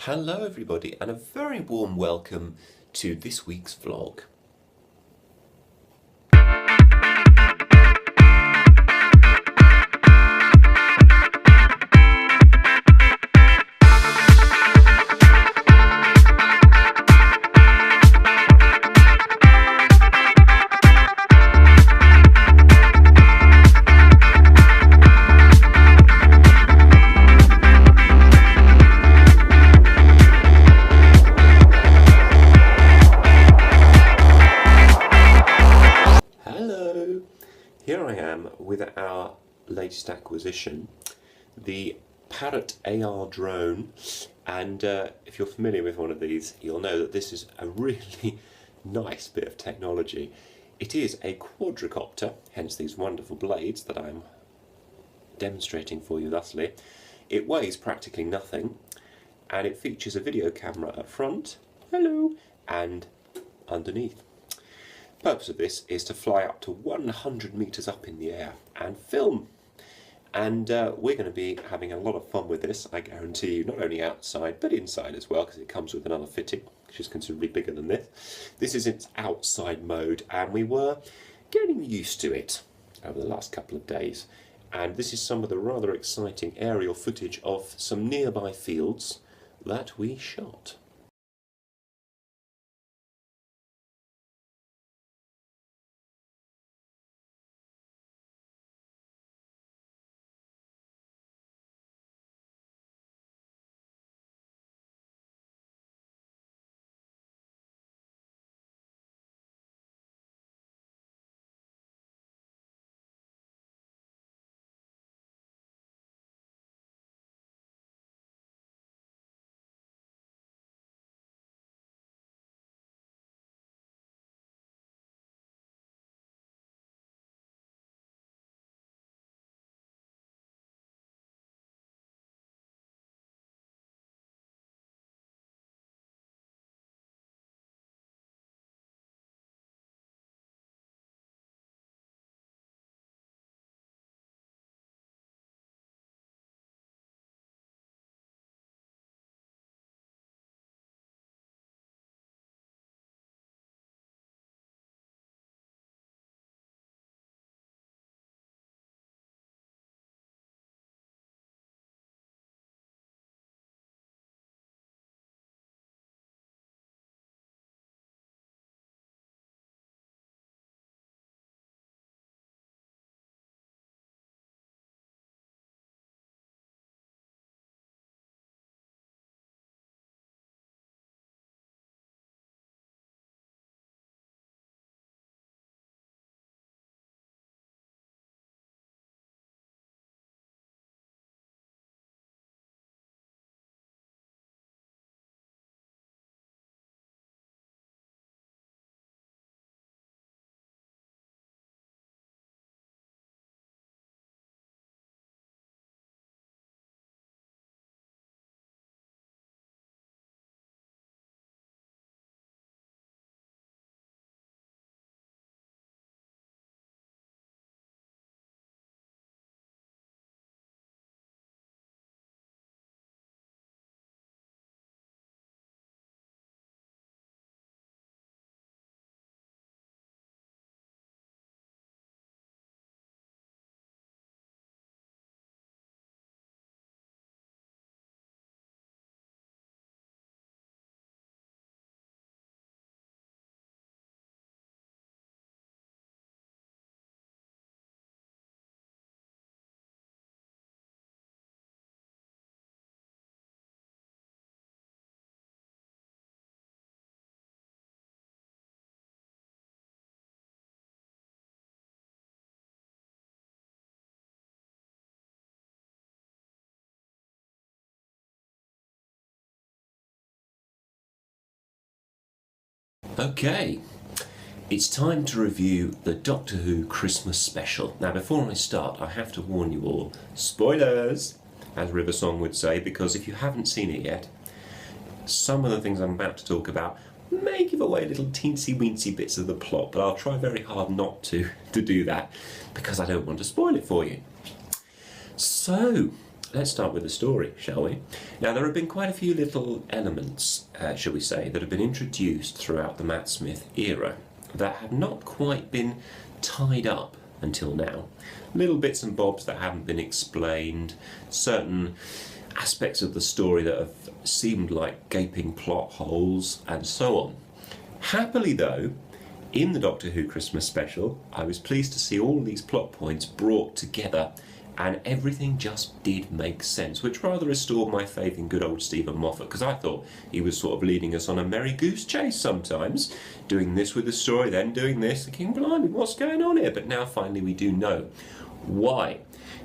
Hello everybody and a very warm welcome to this week's vlog. Here I am with our latest acquisition, the Parrot A.R. drone, and if you're familiar with one of these, you'll know that this is a really nice bit of technology. It is a quadricopter, hence these wonderful blades that I'm demonstrating for you thusly. It weighs practically nothing, and it features a video camera up front, hello, and underneath. The purpose of this is to fly up to 100 meters up in the air and film, and we're going to be having a lot of fun with this, I guarantee you, not only outside but inside as well, because it comes with another fitting which is considerably bigger than this. This is its outside mode and we were getting used to it over the last couple of days, and this is some of the rather exciting aerial footage of some nearby fields that we shot. Okay, it's time to review the Doctor Who Christmas special. Now before I start, I have to warn you all, spoilers, as Riversong would say, because if you haven't seen it yet, some of the things I'm about to talk about may give away little teensy-weensy bits of the plot, but I'll try very hard not to do that, because I don't want to spoil it for you. So, let's start with the story, shall we? Now, there have been quite a few little elements, shall we say, that have been introduced throughout the Matt Smith era that have not quite been tied up until now. Little bits and bobs that haven't been explained, certain aspects of the story that have seemed like gaping plot holes, and so on. Happily, though, in the Doctor Who Christmas special, I was pleased to see all these plot points brought together, and everything just did make sense, which rather restored my faith in good old Stephen Moffat, because I thought he was sort of leading us on a merry goose chase sometimes, doing this with the story, then doing this, thinking, blimey, what's going on here? But now finally we do know why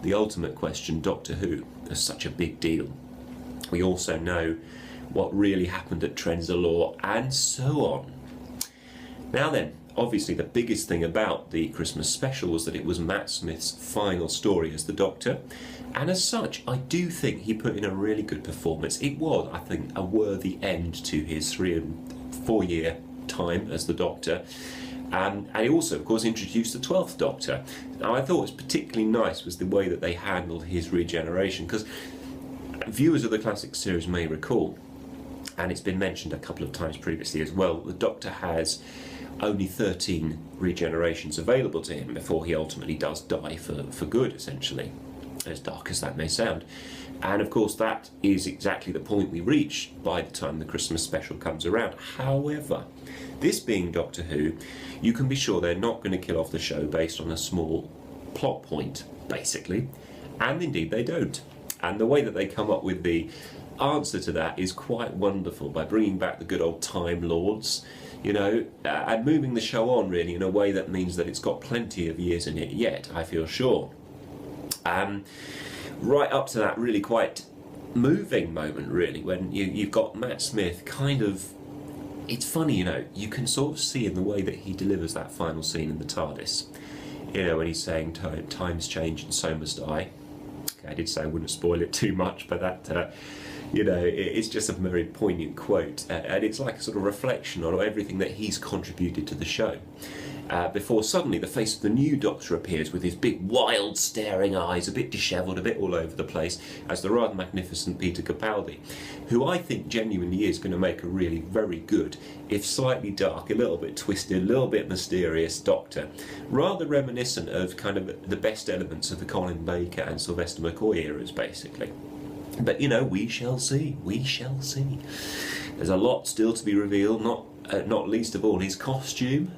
the ultimate question, Doctor Who, is such a big deal. We also know what really happened at Trenzalore, and so on. Now then, obviously the biggest thing about the Christmas special was that it was Matt Smith's final story as the Doctor, and as such I do think he put in a really good performance. It was, I think, a worthy end to his 3 and 4 year time as the Doctor, and he also of course introduced the 12th Doctor. Now I thought was particularly nice was the way that they handled his regeneration, because viewers of the classic series may recall, and it's been mentioned a couple of times previously as well, the Doctor has only 13 regenerations available to him before he ultimately does die for good, essentially, as dark as that may sound. And of course that is exactly the point we reach by the time the Christmas special comes around. However, this being Doctor Who, you can be sure they're not going to kill off the show based on a small plot point, basically, and indeed they don't. And the way that they come up with the answer to that is quite wonderful, by bringing back the good old Time Lords, you know, and moving the show on really in a way that means that it's got plenty of years in it yet, I feel sure. Right up to that really quite moving moment really, when you've got Matt Smith kind of, it's funny, you know, you can sort of see in the way that he delivers that final scene in the TARDIS, you know, when he's saying times change and so must I. Okay, I did say I wouldn't spoil it too much, but that you know, it's just a very poignant quote, and it's like a sort of reflection on everything that he's contributed to the show. Before suddenly the face of the new Doctor appears with his big wild staring eyes, a bit dishevelled, a bit all over the place, as the rather magnificent Peter Capaldi, who I think genuinely is going to make a really very good, if slightly dark, a little bit twisted, a little bit mysterious Doctor, rather reminiscent of kind of the best elements of the Colin Baker and Sylvester McCoy eras, basically. But, you know, we shall see, we shall see. There's a lot still to be revealed, not least of all his costume,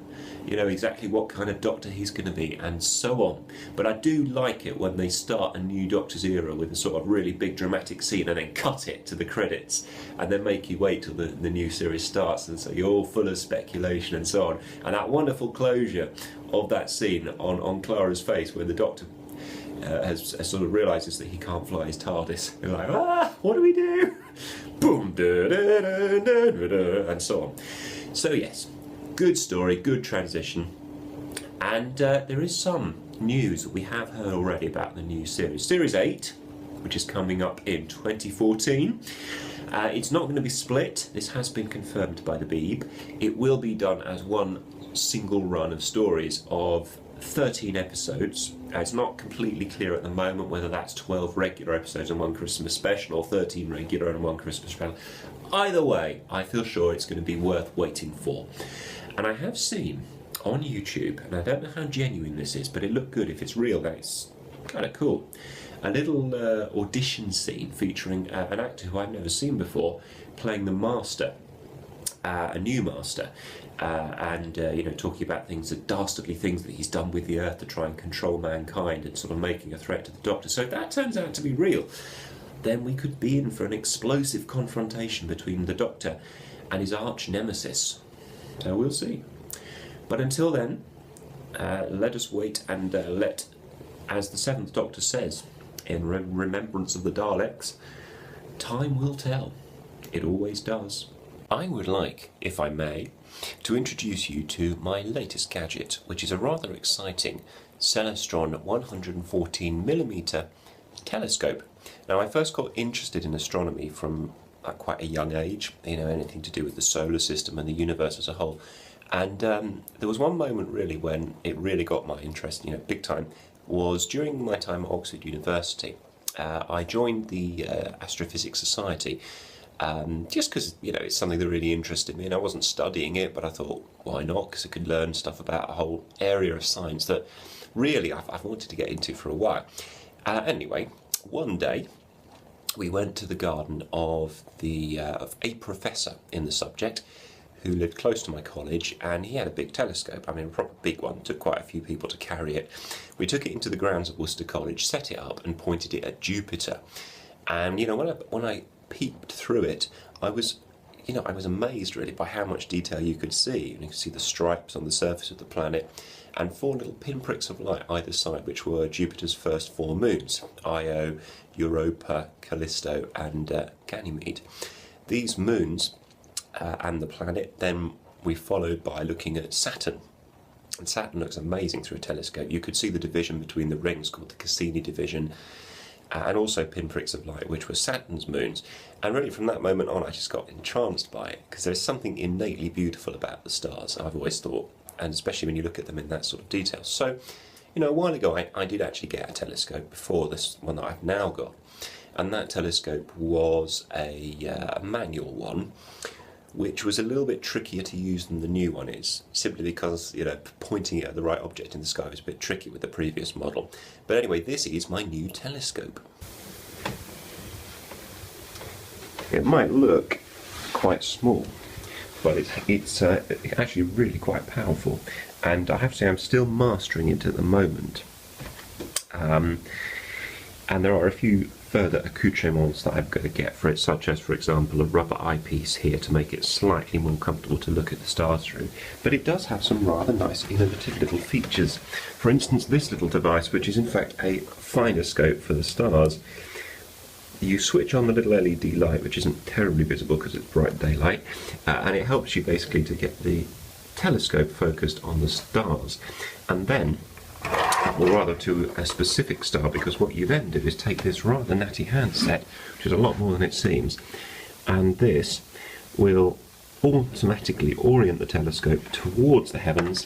you know, exactly what kind of Doctor he's going to be, and so on. But I do like it when they start a new Doctor's era with a sort of really big dramatic scene and then cut it to the credits, and then make you wait till the new series starts, and so you're all full of speculation and so on. And that wonderful closure of that scene on Clara's face where the Doctor has sort of realises that he can't fly his TARDIS. They're like, what do we do? Boom, da, da, da, da, da, da, and so on. So yes, good story, good transition, and there is some news that we have heard already about the new series. Series 8, which is coming up in 2014. It's not going to be split. This has been confirmed by the Beeb. It will be done as one single run of stories of 13 episodes. It's not completely clear at the moment whether that's 12 regular episodes and one Christmas special, or 13 regular and one Christmas special. Either way, I feel sure it's going to be worth waiting for. And I have seen on YouTube, and I don't know how genuine this is, but it looked good. If it's real, that's kind of cool. A little audition scene featuring an actor who I've never seen before playing the Master, a new Master, and you know, talking about things, dastardly things that he's done with the Earth to try and control mankind, and sort of making a threat to the Doctor. So if that turns out to be real, then we could be in for an explosive confrontation between the Doctor and his arch nemesis. So we'll see. But until then, let us wait and let, as the 7th Doctor says, in remembrance of the Daleks, time will tell. It always does. I would like, if I may, to introduce you to my latest gadget, which is a rather exciting Celestron 114mm telescope. Now, I first got interested in astronomy from quite a young age, you know, anything to do with the solar system and the universe as a whole. And there was one moment really when it really got my interest, you know, big time, was during my time at Oxford University. I joined the Astrophysics Society just because, you know, it's something that really interested me, and I wasn't studying it, but I thought, why not? Because I could learn stuff about a whole area of science that really I've wanted to get into for a while. Anyway, one day we went to the garden of a professor in the subject who lived close to my college, and he had a big telescope. I mean, a proper big one. It took quite a few people to carry it. We took it into the grounds of Worcester College, set it up, and pointed it at Jupiter. And you know, when I peeked through it, I was amazed really by how much detail you could see. And you could see the stripes on the surface of the planet, and 4 little pinpricks of light either side, which were Jupiter's first 4 moons: Io, Europa, Callisto, and Ganymede. These moons and the planet, then we followed by looking at Saturn. And Saturn looks amazing through a telescope. You could see the division between the rings called the Cassini division, and also pinpricks of light, which were Saturn's moons. And really from that moment on, I just got entranced by it, because there's something innately beautiful about the stars, I've always thought, and especially when you look at them in that sort of detail. So, you know, a while ago I did actually get a telescope before this one that I've now got, and that telescope was a manual one, which was a little bit trickier to use than the new one is, simply because, you know, pointing it at the right object in the sky was a bit tricky with the previous model. But anyway, this is my new telescope. It might look quite small, but it's actually really quite powerful, and I have to say I'm still mastering it at the moment. And there are a few further accoutrements that I've got to get for it, such as, for example, a rubber eyepiece here to make it slightly more comfortable to look at the stars through. But it does have some rather nice innovative little features. For instance, this little device, which is in fact a finerscope for the stars. You switch on the little LED light, which isn't terribly visible because it's bright daylight, and it helps you basically to get the telescope focused on the stars, and then, or rather to a specific star, because what you then do is take this rather natty handset, which is a lot more than it seems, and this will automatically orient the telescope towards the heavens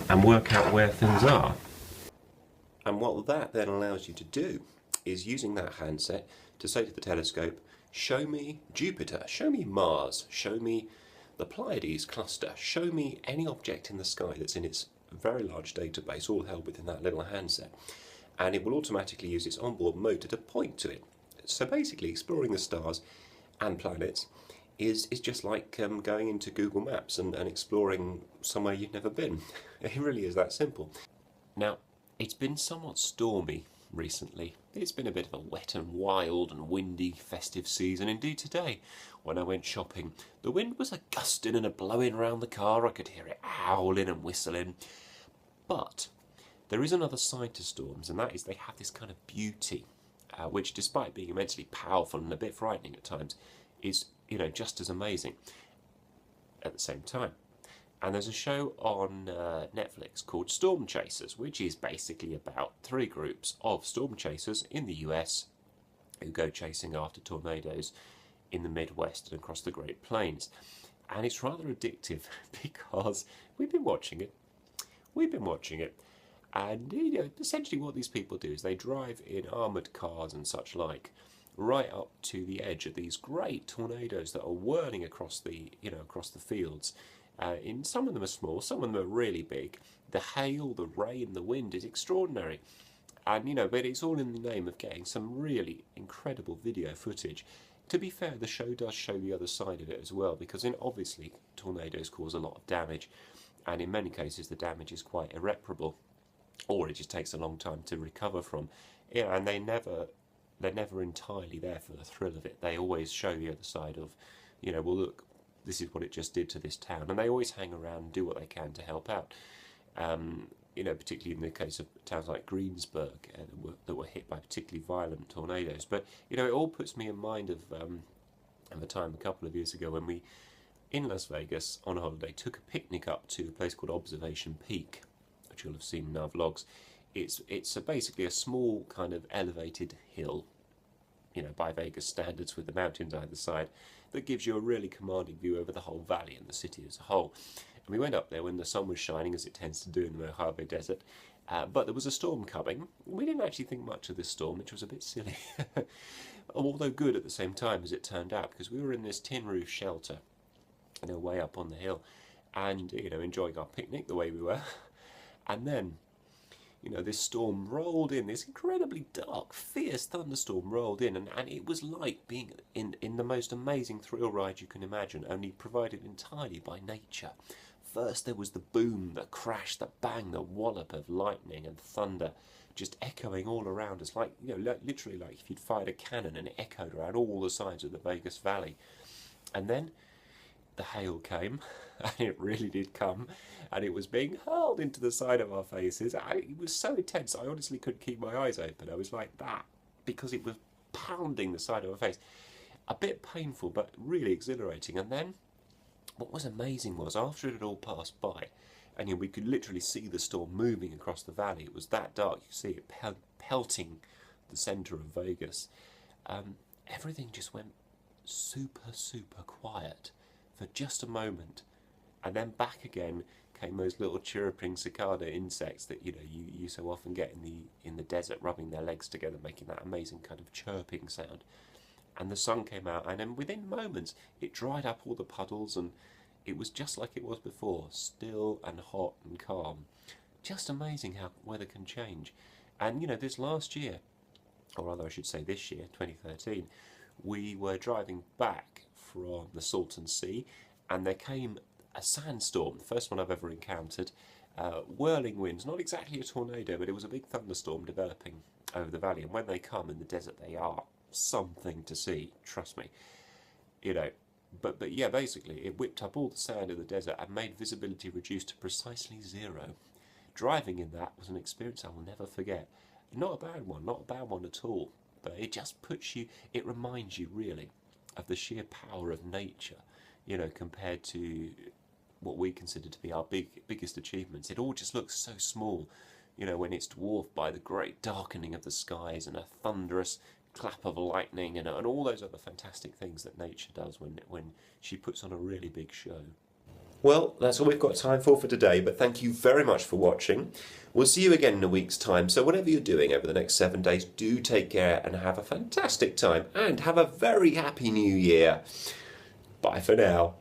and work out where things are. And what that then allows you to do is, using that handset, to say to the telescope, show me Jupiter, show me Mars, show me the Pleiades cluster, show me any object in the sky that's in its very large database, all held within that little handset, and it will automatically use its onboard motor to point to it. So basically, exploring the stars and planets is just like going into Google Maps and exploring somewhere you've never been. It really is that simple. Now, it's been somewhat stormy recently. It's been a bit of a wet and wild and windy festive season. Indeed, today, when I went shopping, the wind was a gusting and a blowing round the car. I could hear it howling and whistling. But there is another side to storms, and that is they have this kind of beauty, which, despite being immensely powerful and a bit frightening at times, is, you know, just as amazing at the same time. And there's a show on Netflix called Storm Chasers, which is basically about 3 groups of storm chasers in the US who go chasing after tornadoes in the Midwest and across the Great Plains. And it's rather addictive because we've been watching it, and, you know, essentially what these people do is they drive in armoured cars and such like right up to the edge of these great tornadoes that are whirling across the fields. In some of them are small, some of them are really big. The hail, the rain, the wind is extraordinary, and, you know, but it's all in the name of getting some really incredible video footage. To be fair, the show does show the other side of it as well, because obviously tornadoes cause a lot of damage, and in many cases the damage is quite irreparable, or it just takes a long time to recover from. Yeah, and they're never entirely there for the thrill of it. They always show the other side of, you know, well, look, this is what it just did to this town, and they always hang around and do what they can to help out. You know, particularly in the case of towns like Greensburg that were hit by particularly violent tornadoes. But, you know, it all puts me in mind of a time a couple of years ago when we, in Las Vegas on a holiday, took a picnic up to a place called Observation Peak, which you'll have seen in our vlogs. It's basically a small kind of elevated hill, you know, by Vegas standards, with the mountains either side, that gives you a really commanding view over the whole valley and the city as a whole. And we went up there when the sun was shining, as it tends to do in the Mojave Desert, But there was a storm coming. We didn't actually think much of this storm, which was a bit silly. Although good at the same time, as it turned out, because we were in this tin roof shelter, way up on the hill, and enjoying our picnic the way we were. And then this storm rolled in, this incredibly dark, fierce thunderstorm rolled in, and it was like being in the most amazing thrill ride you can imagine, only provided entirely by nature. First there was the boom, the crash, the bang, the wallop of lightning and thunder just echoing all around us, like, literally like if you'd fired a cannon and it echoed around all the sides of the Vegas Valley. And then the hail came, and it really did come, and it was being hurled into the side of our faces. It was so intense, I honestly couldn't keep my eyes open. I was like that, because it was pounding the side of our face. A bit painful, but really exhilarating. And then, what was amazing was, after it had all passed by, and we could literally see the storm moving across the valley, it was that dark, you could see it pelting the centre of Vegas, everything just went super, super quiet for just a moment, and then back again came those little chirruping cicada insects that you so often get in the desert, rubbing their legs together, making that amazing kind of chirping sound. And the sun came out, and then within moments it dried up all the puddles, and it was just like it was before, still and hot and calm. Just amazing how weather can change. And this last year, or rather I should say this year, 2013, we were driving back from the Salton Sea, and there came a sandstorm, the first one I've ever encountered. Whirling winds, not exactly a tornado, but it was a big thunderstorm developing over the valley. And when they come in the desert, they are something to see, trust me. But yeah, basically it whipped up all the sand of the desert and made visibility reduced to precisely 0. Driving in that was an experience I will never forget. Not a bad one at all, but it just it reminds you really of the sheer power of nature, compared to what we consider to be our biggest achievements. It all just looks so small, when it's dwarfed by the great darkening of the skies and a thunderous clap of lightning and all those other fantastic things that nature does when she puts on a really big show. Well, that's all we've got time for today, but thank you very much for watching. We'll see you again in a week's time, so whatever you're doing over the next 7 days, do take care and have a fantastic time, and have a very happy new year. Bye for now.